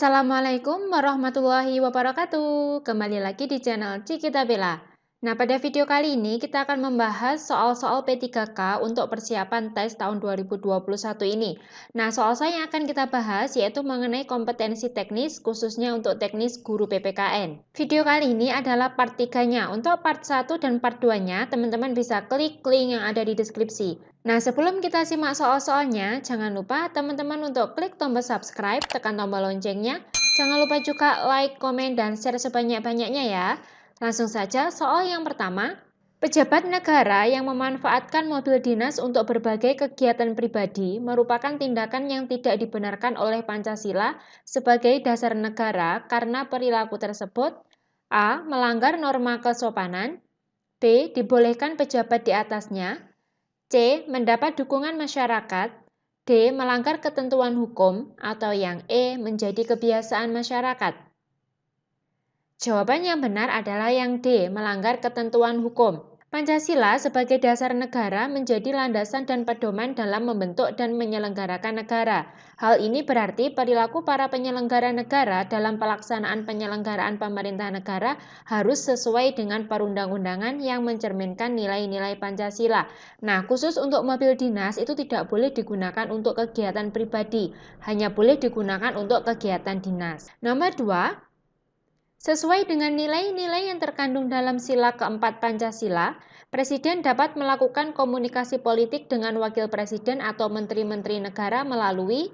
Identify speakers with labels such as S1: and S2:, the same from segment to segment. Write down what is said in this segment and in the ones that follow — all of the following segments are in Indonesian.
S1: Assalamualaikum warahmatullahi wabarakatuh. Kembali lagi di channel Cikita Bella. Nah, pada video kali ini kita akan membahas soal-soal P3K untuk persiapan tes tahun 2021 ini. Nah, soal-soal yang akan kita bahas yaitu mengenai kompetensi teknis khususnya untuk teknis guru PPKN. Video kali ini adalah part 3-nya. Untuk part 1 dan part 2-nya, teman-teman bisa klik link yang ada di deskripsi. Nah, sebelum kita simak soal-soalnya, jangan lupa teman-teman untuk klik tombol subscribe, tekan tombol loncengnya. Jangan lupa juga like, komen, dan share sebanyak-banyaknya ya. Langsung saja soal yang pertama. Pejabat negara yang memanfaatkan mobil dinas untuk berbagai kegiatan pribadi merupakan tindakan yang tidak dibenarkan oleh Pancasila sebagai dasar negara karena perilaku tersebut A. Melanggar norma kesopanan, B. Dibolehkan pejabat di atasnya, C. Mendapat dukungan masyarakat, D. Melanggar ketentuan hukum, atau yang E. Menjadi kebiasaan masyarakat. Jawaban yang benar adalah yang D. Melanggar ketentuan hukum. Pancasila sebagai dasar negara menjadi landasan dan pedoman dalam membentuk dan menyelenggarakan negara. Hal ini berarti perilaku para penyelenggara negara dalam pelaksanaan penyelenggaraan pemerintah negara harus sesuai dengan perundang-undangan yang mencerminkan nilai-nilai Pancasila. Nah, khusus untuk mobil dinas itu tidak boleh digunakan untuk kegiatan pribadi, hanya boleh digunakan untuk kegiatan dinas. Nomor 2. Sesuai dengan nilai-nilai yang terkandung dalam sila keempat Pancasila, Presiden dapat melakukan komunikasi politik dengan Wakil Presiden atau Menteri-Menteri Negara melalui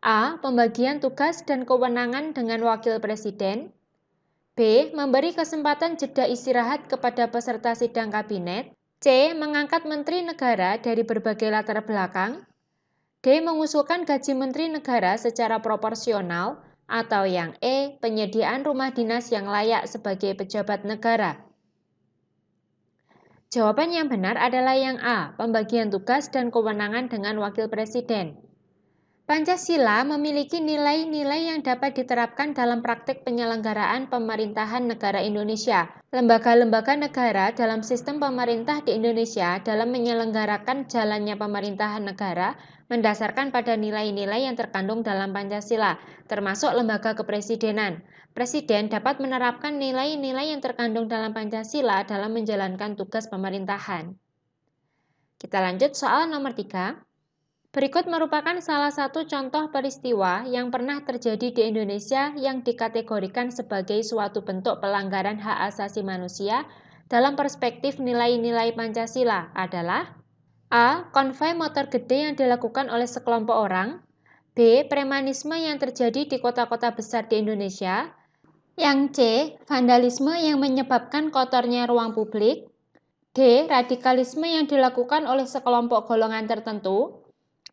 S1: A. Pembagian tugas dan kewenangan dengan Wakil Presiden, B. Memberi kesempatan jeda istirahat kepada peserta sidang kabinet, C. Mengangkat Menteri Negara dari berbagai latar belakang, D. Mengusulkan gaji Menteri Negara secara proporsional, atau yang E. Penyediaan rumah dinas yang layak sebagai pejabat negara. Jawaban yang benar adalah yang A. Pembagian tugas dan kewenangan dengan Wakil Presiden. Pancasila memiliki nilai-nilai yang dapat diterapkan dalam praktik penyelenggaraan pemerintahan negara Indonesia. Lembaga-lembaga negara dalam sistem pemerintah di Indonesia dalam menyelenggarakan jalannya pemerintahan negara mendasarkan pada nilai-nilai yang terkandung dalam Pancasila, termasuk lembaga kepresidenan. Presiden dapat menerapkan nilai-nilai yang terkandung dalam Pancasila dalam menjalankan tugas pemerintahan. Kita lanjut soal nomor 3. Berikut merupakan salah satu contoh peristiwa yang pernah terjadi di Indonesia yang dikategorikan sebagai suatu bentuk pelanggaran hak asasi manusia dalam perspektif nilai-nilai Pancasila adalah A. Konvoi motor gede yang dilakukan oleh sekelompok orang, B. Premanisme yang terjadi di kota-kota besar di Indonesia, yang C. Vandalisme yang menyebabkan kotornya ruang publik, D. Radikalisme yang dilakukan oleh sekelompok golongan tertentu,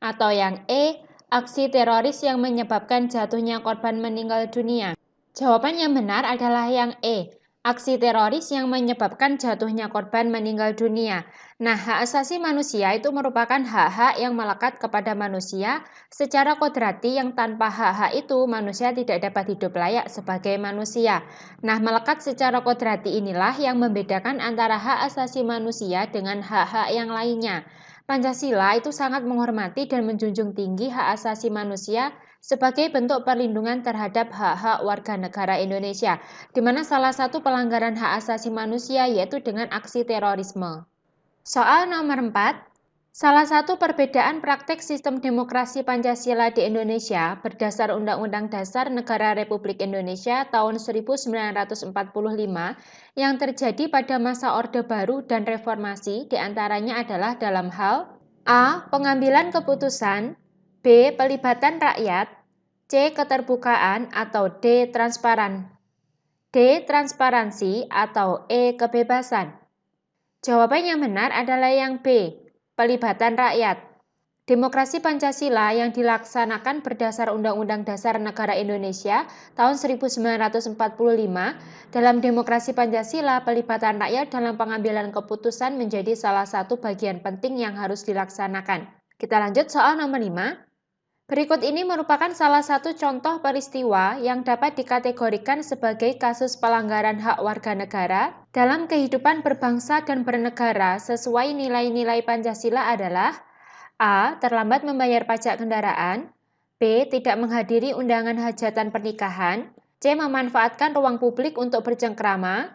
S1: atau yang E. Aksi teroris yang menyebabkan jatuhnya korban meninggal dunia. Jawaban yang benar adalah yang E. Aksi teroris yang menyebabkan jatuhnya korban meninggal dunia. Nah, hak asasi manusia itu merupakan hak-hak yang melekat kepada manusia secara kodrati yang tanpa hak-hak itu manusia tidak dapat hidup layak sebagai manusia. Nah, melekat secara kodrati inilah yang membedakan antara hak asasi manusia dengan hak-hak yang lainnya. Pancasila itu sangat menghormati dan menjunjung tinggi hak asasi manusia sebagai bentuk perlindungan terhadap hak-hak warga negara Indonesia, di mana salah satu pelanggaran hak asasi manusia yaitu dengan aksi terorisme. Soal nomor 4. Salah satu perbedaan praktek sistem demokrasi Pancasila di Indonesia berdasar Undang-Undang Dasar Negara Republik Indonesia tahun 1945 yang terjadi pada masa Orde Baru dan Reformasi diantaranya adalah dalam hal A. Pengambilan keputusan, B. Pelibatan rakyat, C. Keterbukaan, atau D. Transparan, D. Transparansi, atau E. Kebebasan. Jawaban yang benar adalah yang B. Pelibatan rakyat. Demokrasi Pancasila yang dilaksanakan berdasar Undang-Undang Dasar Negara Indonesia tahun 1945, dalam demokrasi Pancasila, pelibatan rakyat dalam pengambilan keputusan menjadi salah satu bagian penting yang harus dilaksanakan. Kita lanjut soal nomor 5. Berikut ini merupakan salah satu contoh peristiwa yang dapat dikategorikan sebagai kasus pelanggaran hak warga negara dalam kehidupan berbangsa dan bernegara sesuai nilai-nilai Pancasila adalah A. Terlambat membayar pajak kendaraan, B. Tidak menghadiri undangan hajatan pernikahan. C. Memanfaatkan ruang publik untuk bercengkrama.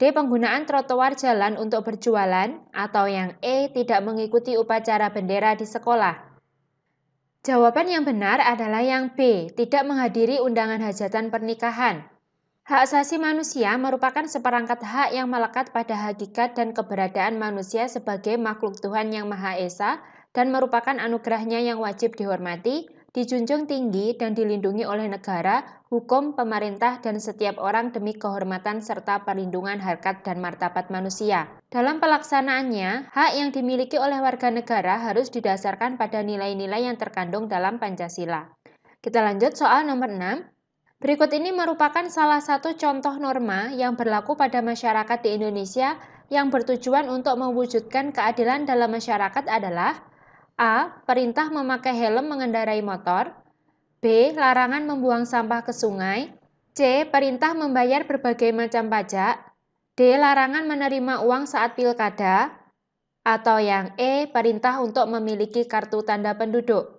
S1: D. Penggunaan trotoar jalan untuk berjualan. Atau yang E. Tidak mengikuti upacara bendera di sekolah. Jawaban yang benar adalah yang B. Tidak menghadiri undangan hajatan pernikahan. Hak asasi manusia merupakan seperangkat hak yang melekat pada hakikat dan keberadaan manusia sebagai makhluk Tuhan yang Maha Esa dan merupakan anugerahnya yang wajib dihormati, dijunjung tinggi dan dilindungi oleh negara, hukum, pemerintah, dan setiap orang demi kehormatan serta perlindungan harkat dan martabat manusia. Dalam pelaksanaannya, hak yang dimiliki oleh warga negara harus didasarkan pada nilai-nilai yang terkandung dalam Pancasila. Kita lanjut soal nomor 6. Berikut ini merupakan salah satu contoh norma yang berlaku pada masyarakat di Indonesia yang bertujuan untuk mewujudkan keadilan dalam masyarakat adalah A. Perintah memakai helm mengendarai motor. B. Larangan membuang sampah ke sungai. C. Perintah membayar berbagai macam pajak. D. Larangan menerima uang saat pilkada. Atau yang E. Perintah untuk memiliki kartu tanda penduduk.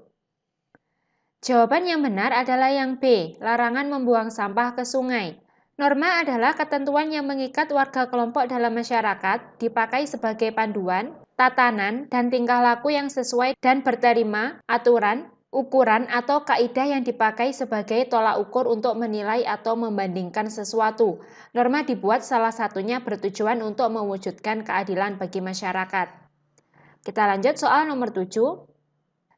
S1: Jawaban yang benar adalah yang B, larangan membuang sampah ke sungai. Norma adalah ketentuan yang mengikat warga kelompok dalam masyarakat, dipakai sebagai panduan, tatanan, dan tingkah laku yang sesuai dan berterima, aturan, ukuran, atau kaidah yang dipakai sebagai tolak ukur untuk menilai atau membandingkan sesuatu. Norma dibuat salah satunya bertujuan untuk mewujudkan keadilan bagi masyarakat. Kita lanjut soal nomor 7.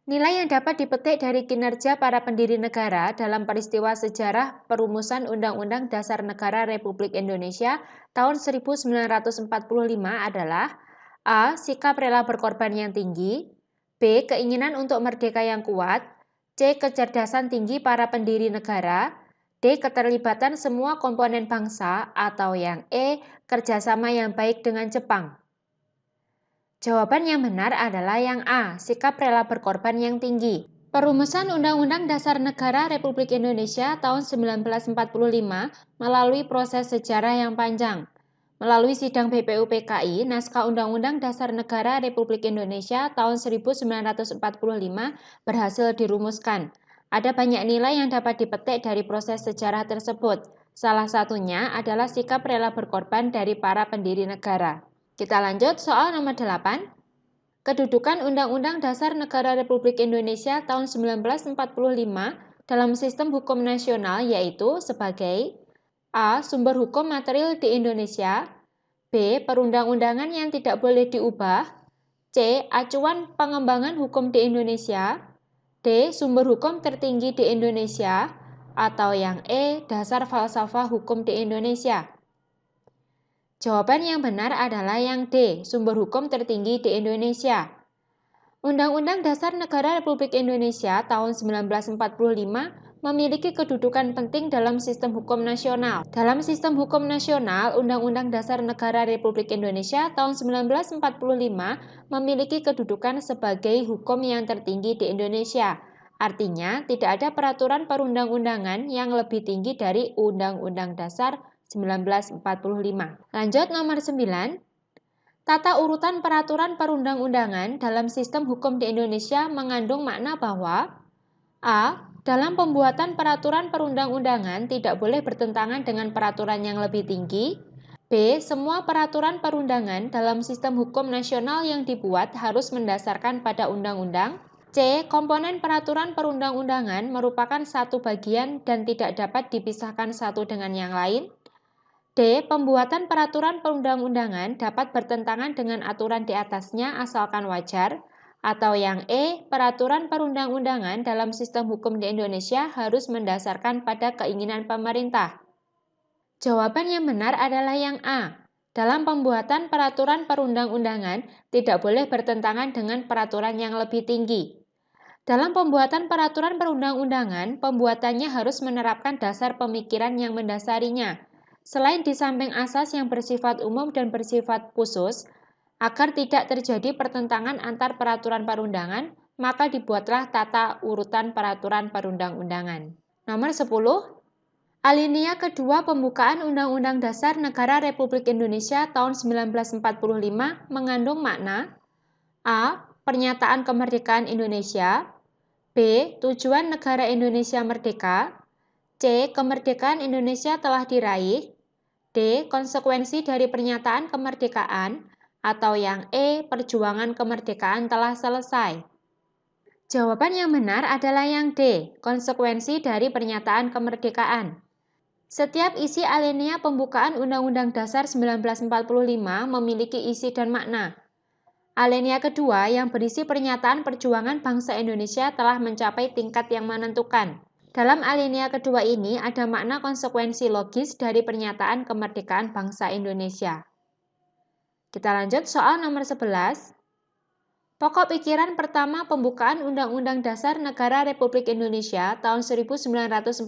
S1: Nilai yang dapat dipetik dari kinerja para pendiri negara dalam peristiwa sejarah perumusan Undang-Undang Dasar Negara Republik Indonesia tahun 1945 adalah A. Sikap rela berkorban yang tinggi. B. Keinginan untuk merdeka yang kuat. C. Kecerdasan tinggi para pendiri negara. D. Keterlibatan semua komponen bangsa. Atau yang E. Kerjasama yang baik dengan Jepang. Jawaban yang benar adalah yang A, sikap rela berkorban yang tinggi. Perumusan Undang-Undang Dasar Negara Republik Indonesia tahun 1945 melalui proses sejarah yang panjang. Melalui sidang BPUPKI, naskah Undang-Undang Dasar Negara Republik Indonesia tahun 1945 berhasil dirumuskan. Ada banyak nilai yang dapat dipetik dari proses sejarah tersebut. Salah satunya adalah sikap rela berkorban dari para pendiri negara. Kita lanjut soal nomor 8. Kedudukan Undang-Undang Dasar Negara Republik Indonesia tahun 1945 dalam sistem hukum nasional yaitu sebagai A. Sumber hukum material di Indonesia. B. Perundang-undangan yang tidak boleh diubah. C. Acuan pengembangan hukum di Indonesia. D. Sumber hukum tertinggi di Indonesia. Atau yang E. Dasar falsafah hukum di Indonesia. Jawaban yang benar adalah yang D, sumber hukum tertinggi di Indonesia. Undang-Undang Dasar Negara Republik Indonesia tahun 1945 memiliki kedudukan penting dalam sistem hukum nasional. Dalam sistem hukum nasional, Undang-Undang Dasar Negara Republik Indonesia tahun 1945 memiliki kedudukan sebagai hukum yang tertinggi di Indonesia. Artinya, tidak ada peraturan perundang-undangan yang lebih tinggi dari Undang-Undang Dasar 1945. Lanjut nomor 9. Tata urutan peraturan perundang-undangan dalam sistem hukum di Indonesia mengandung makna bahwa A. Dalam pembuatan peraturan perundang-undangan tidak boleh bertentangan dengan peraturan yang lebih tinggi. B. Semua peraturan perundangan dalam sistem hukum nasional yang dibuat harus mendasarkan pada undang-undang. C. Komponen peraturan perundang-undangan merupakan satu bagian dan tidak dapat dipisahkan satu dengan yang lain. D. Pembuatan peraturan perundang-undangan dapat bertentangan dengan aturan di atasnya asalkan wajar. Atau yang E. Peraturan perundang-undangan dalam sistem hukum di Indonesia harus mendasarkan pada keinginan pemerintah. Jawaban yang benar adalah yang A. Dalam pembuatan peraturan perundang-undangan tidak boleh bertentangan dengan peraturan yang lebih tinggi. Dalam pembuatan peraturan perundang-undangan, pembuatannya harus menerapkan dasar pemikiran yang mendasarinya. Selain di samping asas yang bersifat umum dan bersifat khusus, agar tidak terjadi pertentangan antar peraturan perundangan, maka dibuatlah tata urutan peraturan perundang-undangan. Nomor 10. Alinea kedua pembukaan Undang-Undang Dasar Negara Republik Indonesia tahun 1945 mengandung makna A. Pernyataan kemerdekaan Indonesia. B. B. Tujuan negara Indonesia merdeka. C. Kemerdekaan Indonesia telah diraih. D. Konsekuensi dari pernyataan kemerdekaan. Atau yang E. Perjuangan kemerdekaan telah selesai. Jawaban yang benar adalah yang D. Konsekuensi dari pernyataan kemerdekaan. Setiap isi alinea pembukaan Undang-Undang Dasar 1945 memiliki isi dan makna. Alinea kedua yang berisi pernyataan perjuangan bangsa Indonesia telah mencapai tingkat yang menentukan. Dalam alinea kedua ini ada makna konsekuensi logis dari pernyataan kemerdekaan bangsa Indonesia. Kita lanjut soal nomor 11. Pokok pikiran pertama pembukaan Undang-Undang Dasar Negara Republik Indonesia tahun 1945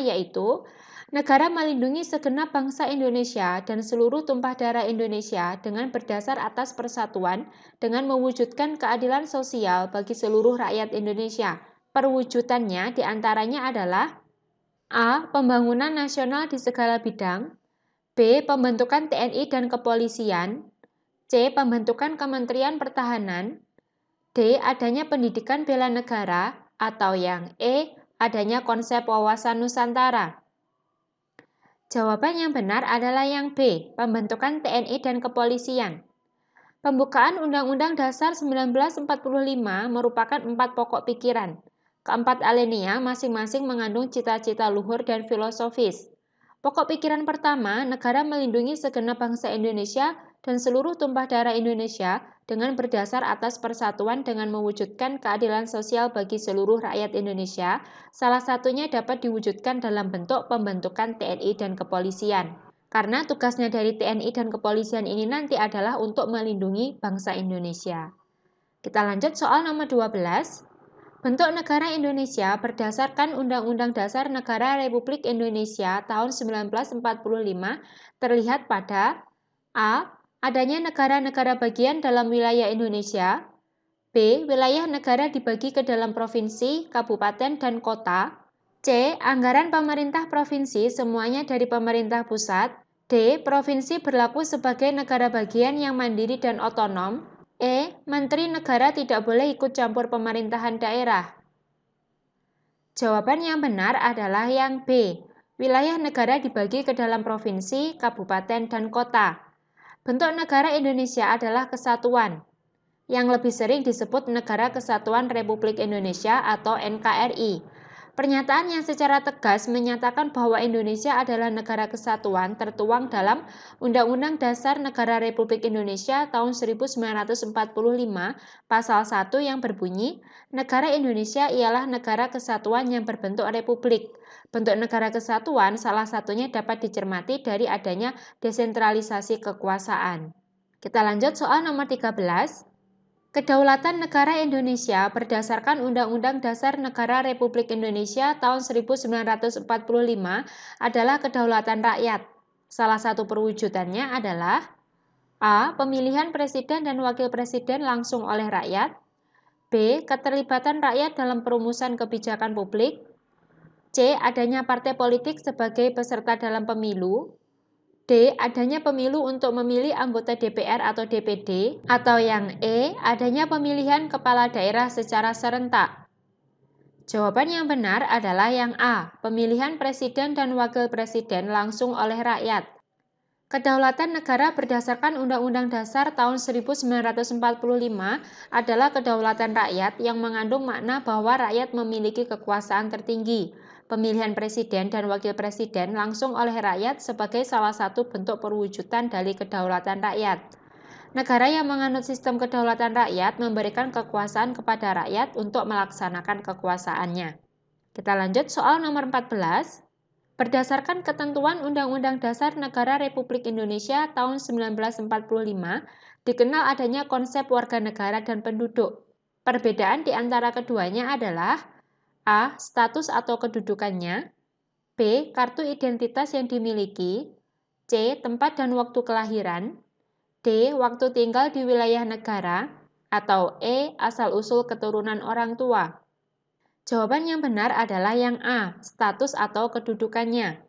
S1: yaitu negara melindungi segenap bangsa Indonesia dan seluruh tumpah darah Indonesia dengan berdasar atas persatuan dengan mewujudkan keadilan sosial bagi seluruh rakyat Indonesia. Perwujudannya diantaranya adalah A. Pembangunan nasional di segala bidang. B. Pembentukan TNI dan kepolisian. C. Pembentukan Kementerian Pertahanan. D. Adanya pendidikan bela negara. Atau yang E. Adanya konsep wawasan Nusantara. Jawaban yang benar adalah yang B. Pembentukan TNI dan kepolisian. Pembukaan Undang-Undang Dasar 1945 merupakan 4 pokok pikiran. Keempat alinea masing-masing mengandung cita-cita luhur dan filosofis. Pokok pikiran pertama, negara melindungi segenap bangsa Indonesia dan seluruh tumpah darah Indonesia dengan berdasar atas persatuan dengan mewujudkan keadilan sosial bagi seluruh rakyat Indonesia, salah satunya dapat diwujudkan dalam bentuk pembentukan TNI dan kepolisian. Karena tugasnya dari TNI dan kepolisian ini nanti adalah untuk melindungi bangsa Indonesia. Kita lanjut soal nomor 12. Bentuk negara Indonesia berdasarkan Undang-Undang Dasar Negara Republik Indonesia tahun 1945 terlihat pada A. Adanya negara-negara bagian dalam wilayah Indonesia. B. Wilayah negara dibagi ke dalam provinsi, kabupaten, dan kota. C. Anggaran pemerintah provinsi semuanya dari pemerintah pusat. D. Provinsi berlaku sebagai negara bagian yang mandiri dan otonom. E. Menteri negara tidak boleh ikut campur pemerintahan daerah. Jawaban yang benar adalah yang B. Wilayah negara dibagi ke dalam provinsi, kabupaten, dan kota. Bentuk negara Indonesia adalah kesatuan, yang lebih sering disebut Negara Kesatuan Republik Indonesia atau NKRI. Pernyataan yang secara tegas menyatakan bahwa Indonesia adalah negara kesatuan tertuang dalam Undang-Undang Dasar Negara Republik Indonesia tahun 1945 pasal 1 yang berbunyi, negara Indonesia ialah negara kesatuan yang berbentuk republik. Bentuk negara kesatuan salah satunya dapat dicermati dari adanya desentralisasi kekuasaan. Kita lanjut soal nomor 13. Kedaulatan negara Indonesia berdasarkan Undang-Undang Dasar Negara Republik Indonesia tahun 1945 adalah kedaulatan rakyat. Salah satu perwujudannya adalah A. Pemilihan presiden dan wakil presiden langsung oleh rakyat. B. Keterlibatan rakyat dalam perumusan kebijakan publik. C. Adanya partai politik sebagai peserta dalam pemilu. D. Adanya pemilu untuk memilih anggota DPR atau DPD. Atau yang E. Adanya pemilihan kepala daerah secara serentak. Jawaban yang benar adalah yang A. Pemilihan presiden dan wakil presiden langsung oleh rakyat. Kedaulatan negara berdasarkan Undang-Undang Dasar tahun 1945 adalah kedaulatan rakyat yang mengandung makna bahwa rakyat memiliki kekuasaan tertinggi. Pemilihan presiden dan wakil presiden langsung oleh rakyat sebagai salah satu bentuk perwujudan dari kedaulatan rakyat. Negara yang menganut sistem kedaulatan rakyat memberikan kekuasaan kepada rakyat untuk melaksanakan kekuasaannya. Kita lanjut soal nomor 14. Berdasarkan ketentuan Undang-Undang Dasar Negara Republik Indonesia tahun 1945, dikenal adanya konsep warga negara dan penduduk. Perbedaan di antara keduanya adalah A. Status atau kedudukannya. B. Kartu identitas yang dimiliki. C. Tempat dan waktu kelahiran. D. Waktu tinggal di wilayah negara. Atau E. Asal-usul keturunan orang tua. Jawaban yang benar adalah yang A. Status atau kedudukannya.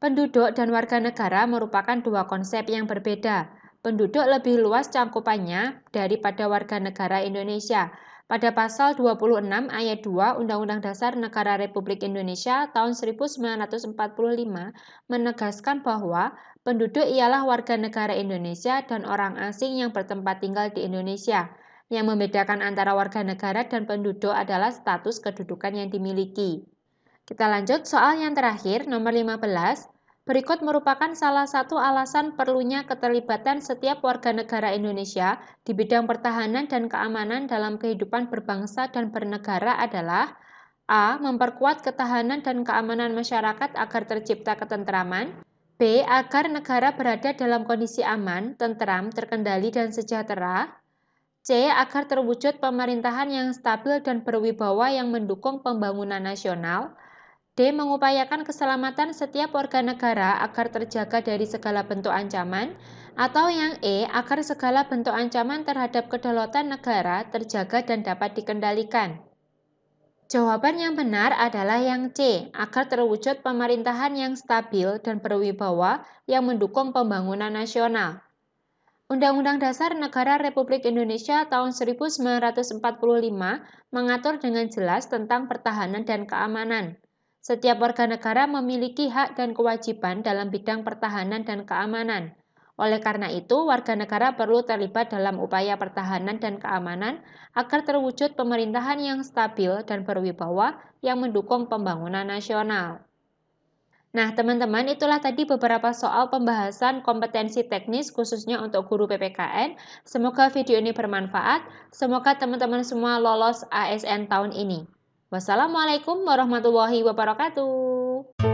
S1: Penduduk dan warga negara merupakan dua konsep yang berbeda. Penduduk lebih luas cangkupannya daripada warga negara Indonesia. Pada pasal 26 ayat 2 Undang-Undang Dasar Negara Republik Indonesia tahun 1945 menegaskan bahwa penduduk ialah warga negara Indonesia dan orang asing yang bertempat tinggal di Indonesia. Yang membedakan antara warga negara dan penduduk adalah status kedudukan yang dimiliki. Kita lanjut soal yang terakhir, nomor 15. Berikut merupakan salah satu alasan perlunya keterlibatan setiap warga negara Indonesia di bidang pertahanan dan keamanan dalam kehidupan berbangsa dan bernegara adalah A. Memperkuat ketahanan dan keamanan masyarakat agar tercipta ketentraman. B. Agar negara berada dalam kondisi aman, tentram, terkendali, dan sejahtera. C. Agar terwujud pemerintahan yang stabil dan berwibawa yang mendukung pembangunan nasional. D. Mengupayakan keselamatan setiap warga negara agar terjaga dari segala bentuk ancaman. Atau yang E. Agar segala bentuk ancaman terhadap kedaulatan negara terjaga dan dapat dikendalikan. Jawaban yang benar adalah yang C. Agar terwujud pemerintahan yang stabil dan berwibawa yang mendukung pembangunan nasional. Undang-Undang Dasar Negara Republik Indonesia tahun 1945 mengatur dengan jelas tentang pertahanan dan keamanan. Setiap warga negara memiliki hak dan kewajiban dalam bidang pertahanan dan keamanan. Oleh karena itu, warga negara perlu terlibat dalam upaya pertahanan dan keamanan agar terwujud pemerintahan yang stabil dan berwibawa yang mendukung pembangunan nasional. Nah, teman-teman, itulah tadi beberapa soal pembahasan kompetensi teknis khususnya untuk guru PPKN. Semoga video ini bermanfaat. Semoga teman-teman semua lolos ASN tahun ini. Wassalamualaikum warahmatullahi wabarakatuh.